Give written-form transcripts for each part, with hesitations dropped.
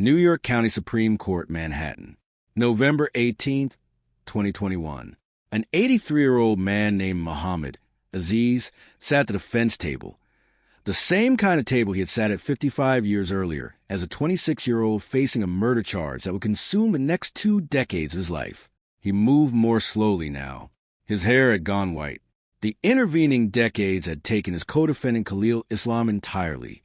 New York County Supreme Court, Manhattan. November 18th, 2021. An 83-year-old man named Muhammad Aziz sat at the defense table, the same kind of table he had sat at 55 years earlier, as a 26-year-old facing a murder charge that would consume the next 2 decades of his life. He moved more slowly now. His hair had gone white. The intervening decades had taken his co-defendant Khalil Islam entirely.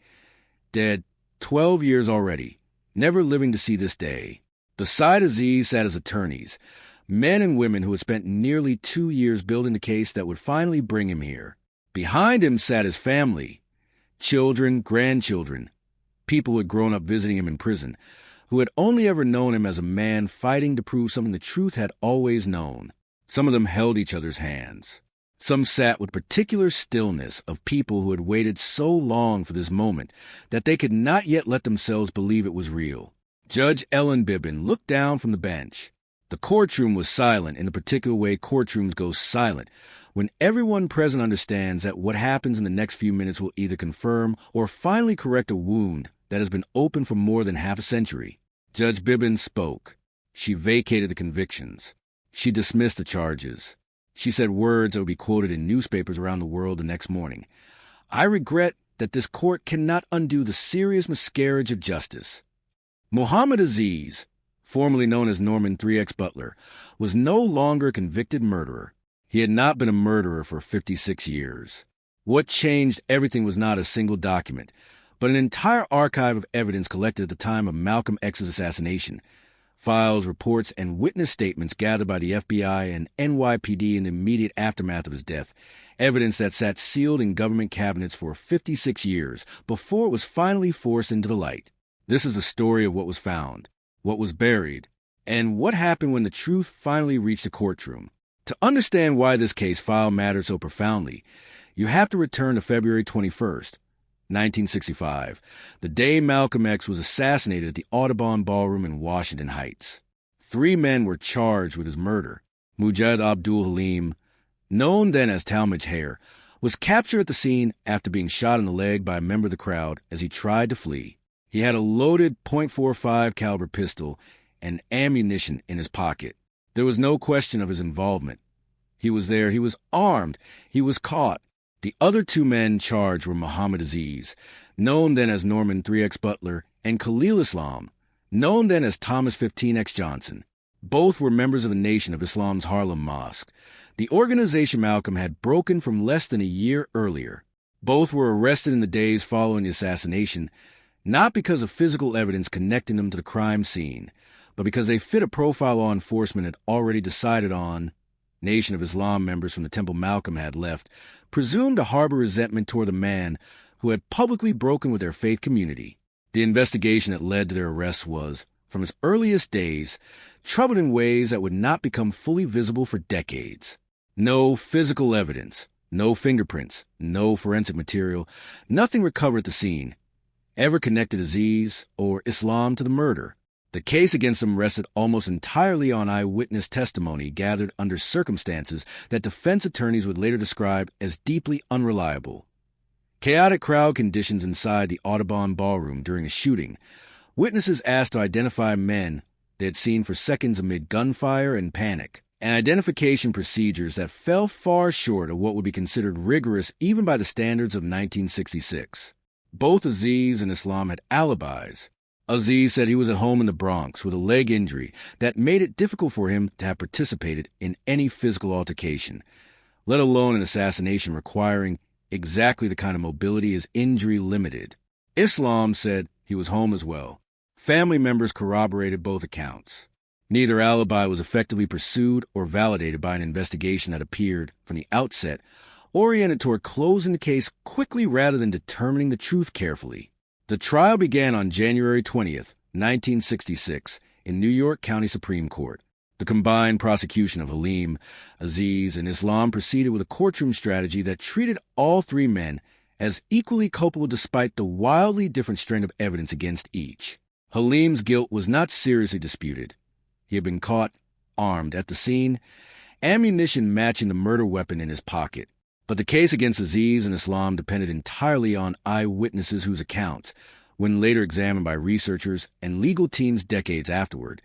Dead 12 years already, never living to see this day. Beside Aziz sat his attorneys, men and women who had spent nearly 2 years building the case that would finally bring him here. Behind him sat his family, children, grandchildren, people who had grown up visiting him in prison, who had only ever known him as a man fighting to prove something the truth had always known. Some of them held each other's hands. Some sat with particular stillness of people who had waited so long for this moment that they could not yet let themselves believe it was real. Judge Ellen Bibbin looked down from the bench. The courtroom was silent in the particular way courtrooms go silent, when everyone present understands that what happens in the next few minutes will either confirm or finally correct a wound that has been open for more than half a century. Judge Bibbin spoke. She vacated the convictions. She dismissed the charges. She said words that would be quoted in newspapers around the world the next morning. I regret that this court cannot undo the serious miscarriage of justice. Muhammad Aziz, formerly known as Norman 3X Butler, was no longer a convicted murderer. He had not been a murderer for 56 years. What changed everything was not a single document, but an entire archive of evidence collected at the time of Malcolm X's assassination. Files, reports, and witness statements gathered by the FBI and NYPD in the immediate aftermath of his death, evidence that sat sealed in government cabinets for 56 years before it was finally forced into the light. This is the story of what was found, what was buried, and what happened when the truth finally reached the courtroom. To understand why this case file mattered so profoundly, you have to return to February 21st, 1965, the day Malcolm X was assassinated at the Audubon Ballroom in Washington Heights. 3 men were charged with his murder. Mujahid Abdul Halim, known then as Talmadge Hair, was captured at the scene after being shot in the leg by a member of the crowd as he tried to flee. He had a loaded .45 caliber pistol and ammunition in his pocket. There was no question of his involvement. He was there, he was armed, he was caught. The other 2 men charged were Muhammad Aziz, known then as Norman 3X Butler, and Khalil Islam, known then as Thomas 15X Johnson. Both were members of the Nation of Islam's Harlem Mosque, the organization Malcolm had broken from less than a year earlier. Both were arrested in the days following the assassination, not because of physical evidence connecting them to the crime scene, but because they fit a profile law enforcement had already decided on. Nation of Islam members from the temple Malcolm had left, presumed to harbor resentment toward the man who had publicly broken with their faith community. The investigation that led to their arrests was, from its earliest days, troubled in ways that would not become fully visible for decades. No physical evidence, no fingerprints, no forensic material, nothing recovered at the scene ever connected Aziz or Islam to the murder. The case against them rested almost entirely on eyewitness testimony gathered under circumstances that defense attorneys would later describe as deeply unreliable. Chaotic crowd conditions inside the Audubon Ballroom during a shooting. Witnesses asked to identify men they had seen for seconds amid gunfire and panic, and identification procedures that fell far short of what would be considered rigorous even by the standards of 1966. Both Aziz and Islam had alibis. Aziz said he was at home in the Bronx with a leg injury that made it difficult for him to have participated in any physical altercation, let alone an assassination requiring exactly the kind of mobility his injury limited. Islam said he was home as well. Family members corroborated both accounts. Neither alibi was effectively pursued or validated by an investigation that appeared, from the outset, oriented toward closing the case quickly rather than determining the truth carefully. The trial began on January 20th, 1966, in New York County Supreme Court. The combined prosecution of Halim, Aziz, and Islam proceeded with a courtroom strategy that treated all 3 men as equally culpable despite the wildly different strain of evidence against each. Halim's guilt was not seriously disputed. He had been caught, armed, at the scene, ammunition matching the murder weapon in his pocket. But the case against Aziz and Islam depended entirely on eyewitnesses whose accounts, when later examined by researchers and legal teams decades afterward,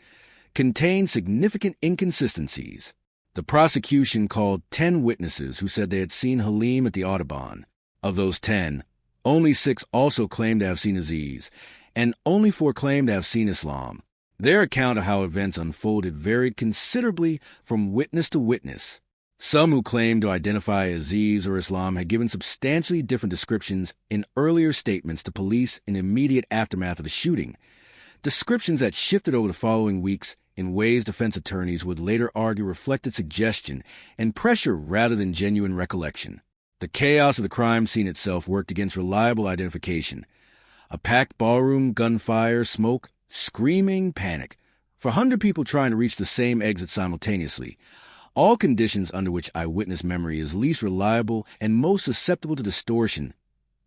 contained significant inconsistencies. The prosecution called 10 witnesses who said they had seen Halim at the Audubon. Of those 10, only 6 also claimed to have seen Aziz, and only 4 claimed to have seen Islam. Their account of how events unfolded varied considerably from witness to witness. Some who claimed to identify Aziz or Islam had given substantially different descriptions in earlier statements to police in the immediate aftermath of the shooting, descriptions that shifted over the following weeks in ways defense attorneys would later argue reflected suggestion and pressure rather than genuine recollection. The chaos of the crime scene itself worked against reliable identification. A packed ballroom, gunfire, smoke, screaming, panic, for 100 people trying to reach the same exit simultaneously, all conditions under which eyewitness memory is least reliable and most susceptible to distortion,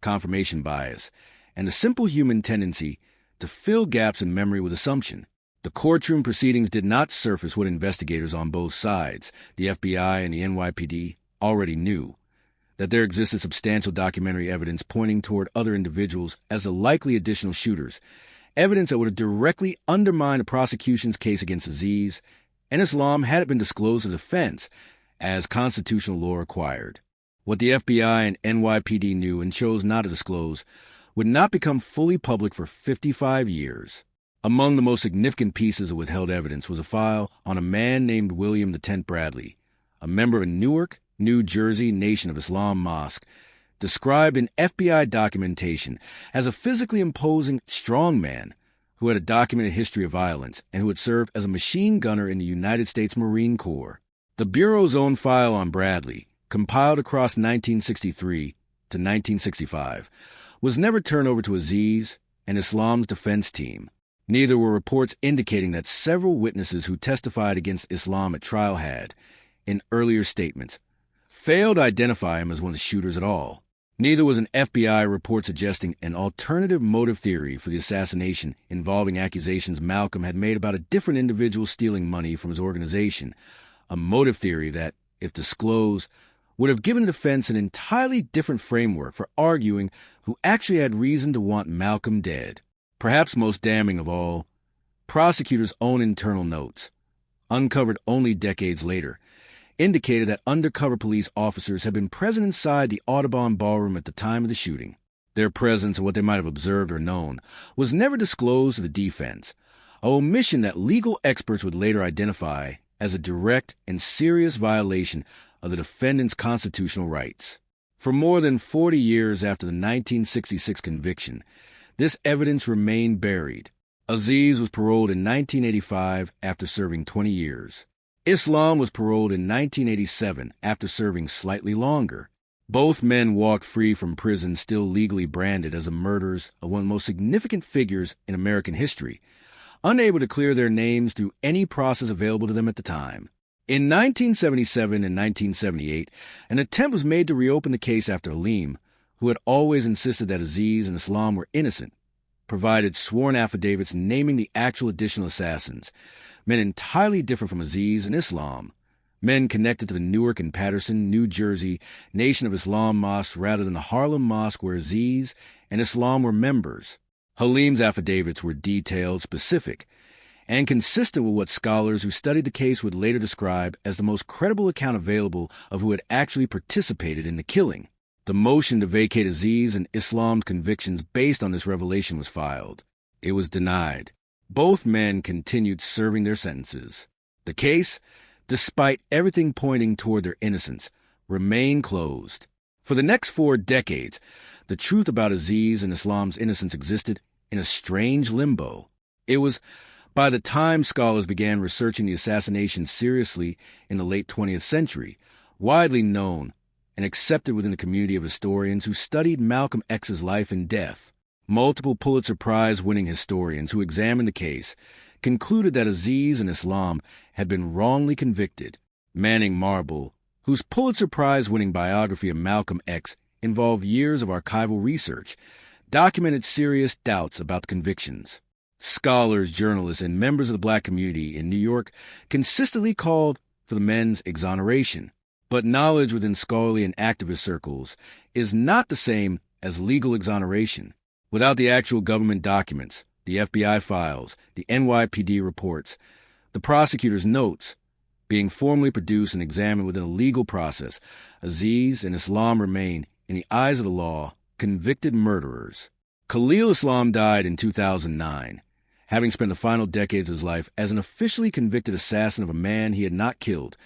confirmation bias, and the simple human tendency to fill gaps in memory with assumption. The courtroom proceedings did not surface what investigators on both sides, the FBI and the NYPD, already knew, that there existed substantial documentary evidence pointing toward other individuals as the likely additional shooters, evidence that would have directly undermined the prosecution's case against Aziz and Islam had it been disclosed to the defense, as constitutional law required. What the FBI and NYPD knew and chose not to disclose would not become fully public for 55 years. Among the most significant pieces of withheld evidence was a file on a man named William X. Bradley, a member of Newark, New Jersey Nation of Islam mosque, described in FBI documentation as a physically imposing strong man who had a documented history of violence and who had served as a machine gunner in the United States Marine Corps. The Bureau's own file on Bradley, compiled across 1963 to 1965, was never turned over to Aziz and Islam's defense team. Neither were reports indicating that several witnesses who testified against Islam at trial had, in earlier statements, failed to identify him as one of the shooters at all. Neither was an FBI report suggesting an alternative motive theory for the assassination involving accusations Malcolm had made about a different individual stealing money from his organization, a motive theory that, if disclosed, would have given the defense an entirely different framework for arguing who actually had reason to want Malcolm dead. Perhaps most damning of all, prosecutors' own internal notes, uncovered only decades later, indicated that undercover police officers had been present inside the Audubon Ballroom at the time of the shooting. Their presence and what they might have observed or known was never disclosed to the defense, an omission that legal experts would later identify as a direct and serious violation of the defendant's constitutional rights. For more than 40 years after the 1966 conviction, this evidence remained buried. Aziz was paroled in 1985 after serving 20 years. Islam was paroled in 1987 after serving slightly longer. Both men walked free from prison still legally branded as the murderers of one of the most significant figures in American history, unable to clear their names through any process available to them at the time. In 1977 and 1978, an attempt was made to reopen the case after Halim, who had always insisted that Aziz and Islam were innocent, provided sworn affidavits naming the actual additional assassins, men entirely different from Aziz and Islam, men connected to the Newark and Patterson, New Jersey Nation of Islam mosques rather than the Harlem mosque where Aziz and Islam were members. Halim's affidavits were detailed, specific, and consistent with what scholars who studied the case would later describe as the most credible account available of who had actually participated in the killing. The motion to vacate Aziz and Islam's convictions based on this revelation was filed. It was denied. Both men continued serving their sentences. The case, despite everything pointing toward their innocence, remained closed. For the next 4 decades, the truth about Aziz and Islam's innocence existed in a strange limbo. It was by the time scholars began researching the assassination seriously in the late 20th century, widely known and accepted within the community of historians who studied Malcolm X's life and death. Multiple Pulitzer Prize-winning historians who examined the case concluded that Aziz and Islam had been wrongly convicted. Manning Marble, whose Pulitzer Prize-winning biography of Malcolm X involved years of archival research, documented serious doubts about the convictions. Scholars, journalists, and members of the black community in New York consistently called for the men's exoneration. But knowledge within scholarly and activist circles is not the same as legal exoneration. Without the actual government documents, the FBI files, the NYPD reports, the prosecutor's notes, being formally produced and examined within a legal process, Aziz and Islam remain, in the eyes of the law, convicted murderers. Khalil Islam died in 2009, having spent the final decades of his life as an officially convicted assassin of a man he had not killed,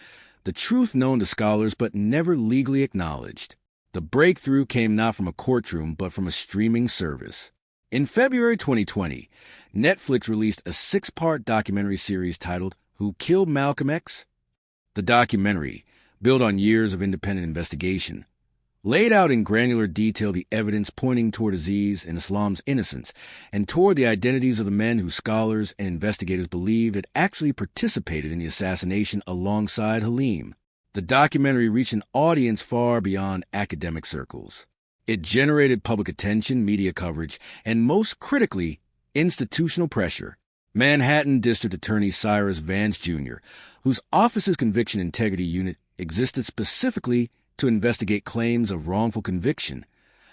the truth known to scholars but never legally acknowledged. The breakthrough came not from a courtroom but from a streaming service. In February 2020, Netflix released a 6-part documentary series titled Who Killed Malcolm X? The documentary, built on years of independent investigation, laid out in granular detail the evidence pointing toward Aziz and Islam's innocence and toward the identities of the men who scholars and investigators believed had actually participated in the assassination alongside Halim. The documentary reached an audience far beyond academic circles. It generated public attention, media coverage, and most critically, institutional pressure. Manhattan District Attorney Cyrus Vance Jr., whose office's Conviction Integrity Unit existed specifically to investigate claims of wrongful conviction,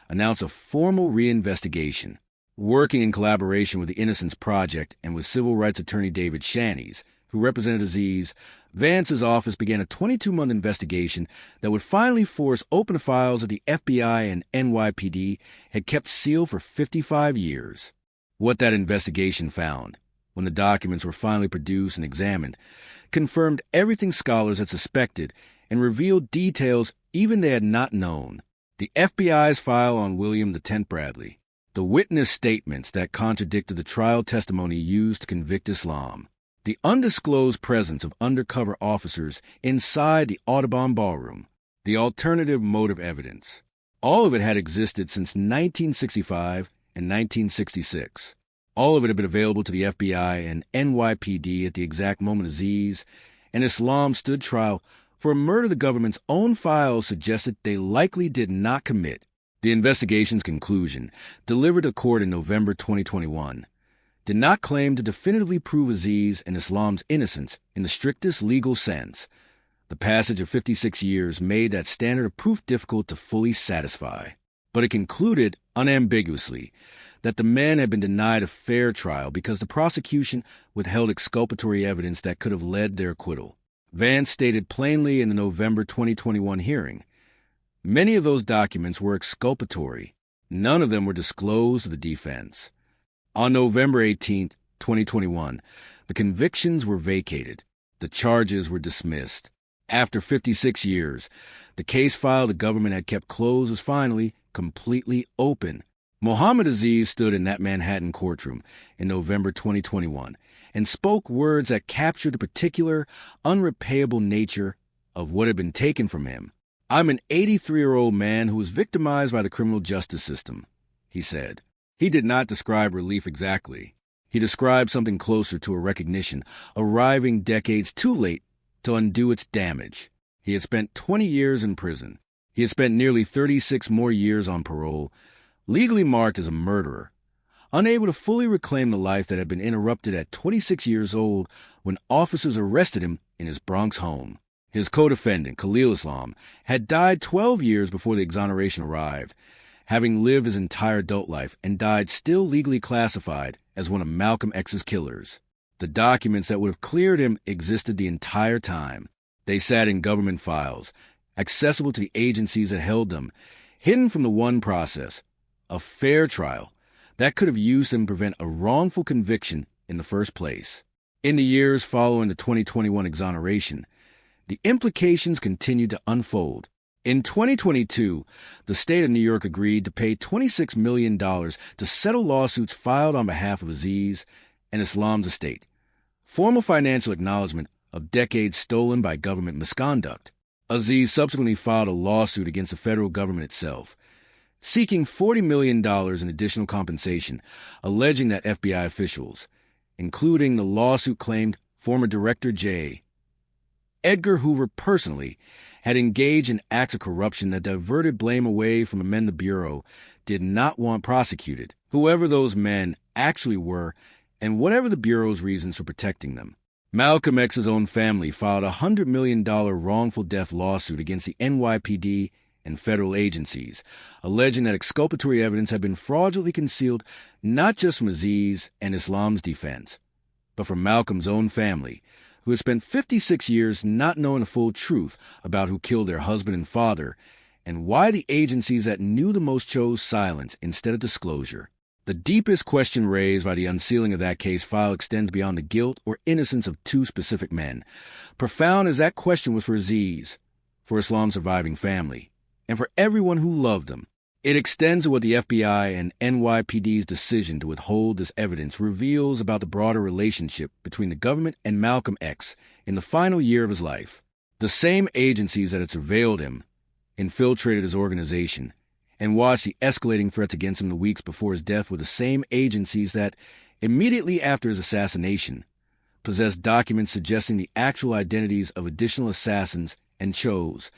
announced a formal reinvestigation. Working in collaboration with the Innocence Project and with civil rights attorney David Shanies, who represented Aziz, Vance's office began a 22-month investigation that would finally force open files that the FBI and NYPD had kept sealed for 55 years. What that investigation found, when the documents were finally produced and examined, confirmed everything scholars had suspected and revealed details even they had not known. The FBI's file on William X. Bradley, the witness statements that contradicted the trial testimony used to convict Islam, the undisclosed presence of undercover officers inside the Audubon Ballroom, the alternative motive evidence. All of it had existed since 1965 and 1966. All of it had been available to the FBI and NYPD at the exact moment Aziz and Islam stood trial for a murder the government's own files suggested they likely did not commit. The investigation's conclusion, delivered to court in November 2021, did not claim to definitively prove Aziz and Islam's innocence in the strictest legal sense. The passage of 56 years made that standard of proof difficult to fully satisfy. But it concluded unambiguously that the men had been denied a fair trial because the prosecution withheld exculpatory evidence that could have led their acquittal. Vance stated plainly in the November 2021 hearing, many of those documents were exculpatory. None of them were disclosed to the defense. On November 18, 2021, the convictions were vacated. The charges were dismissed. After 56 years, the case file the government had kept closed was finally completely open. Muhammad Aziz stood in that Manhattan courtroom in November 2021 and spoke words that captured the particular, unrepayable nature of what had been taken from him. "I'm an 83-year-old man who was victimized by the criminal justice system," he said. He did not describe relief exactly. He described something closer to a recognition, arriving decades too late to undo its damage. He had spent 20 years in prison. He had spent nearly 36 more years on parole, legally marked as a murderer, unable to fully reclaim the life that had been interrupted at 26 years old when officers arrested him in his Bronx home. His co-defendant, Khalil Islam, had died 12 years before the exoneration arrived, having lived his entire adult life and died still legally classified as one of Malcolm X's killers. The documents that would have cleared him existed the entire time. They sat in government files, accessible to the agencies that held them, hidden from the one process, a fair trial, that could have used them to prevent a wrongful conviction in the first place. In the years following the 2021 exoneration, the implications continued to unfold. In 2022, the state of New York agreed to pay $26 million to settle lawsuits filed on behalf of Aziz and Islam's estate, formal financial acknowledgement of decades stolen by government misconduct. Aziz subsequently filed a lawsuit against the federal government itself, seeking $40 million in additional compensation, alleging that FBI officials, including the lawsuit claimed former Director J. Edgar Hoover personally, had engaged in acts of corruption that diverted blame away from the men the Bureau did not want prosecuted, whoever those men actually were and whatever the Bureau's reasons for protecting them. Malcolm X's own family filed a $100 million wrongful death lawsuit against the NYPD and federal agencies, alleging that exculpatory evidence had been fraudulently concealed not just from Aziz and Islam's defense, but from Malcolm's own family, who had spent 56 years not knowing the full truth about who killed their husband and father, and why the agencies that knew the most chose silence instead of disclosure. The deepest question raised by the unsealing of that case file extends beyond the guilt or innocence of two specific men. Profound as that question was for Aziz, for Islam's surviving family, and for everyone who loved him. It extends to what the FBI and NYPD's decision to withhold this evidence reveals about the broader relationship between the government and Malcolm X in the final year of his life. The same agencies that had surveilled him, infiltrated his organization, and watched the escalating threats against him the weeks before his death were the same agencies that, immediately after his assassination, possessed documents suggesting the actual identities of additional assassins and chose,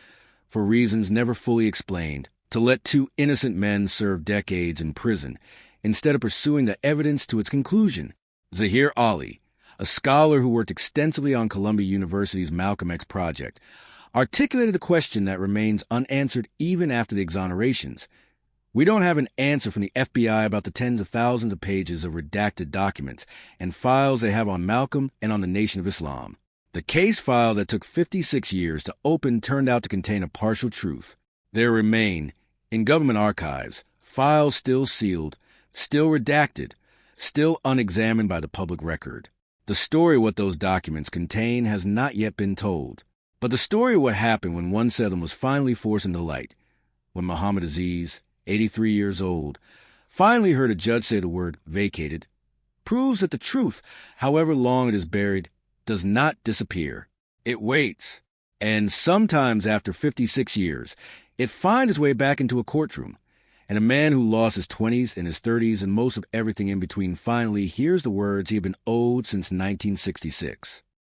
for reasons never fully explained, to let two innocent men serve decades in prison instead of pursuing the evidence to its conclusion. Zahir Ali, a scholar who worked extensively on Columbia University's Malcolm X project, articulated a question that remains unanswered even after the exonerations. We don't have an answer from the FBI about the tens of thousands of pages of redacted documents and files they have on Malcolm and on the Nation of Islam. The case file that took 56 years to open turned out to contain a partial truth. There remain, in government archives, files still sealed, still redacted, still unexamined by the public record. The story of what those documents contain has not yet been told. But the story of what happened when one set of them was finally forced into light, when Muhammad Aziz, 83 years old, finally heard a judge say the word vacated, proves that the truth, however long it is buried, does not disappear. It waits, and sometimes after 56 years, it finds its way back into a courtroom, and a man who lost his 20s and his 30s and most of everything in between finally hears the words he had been owed since 1966.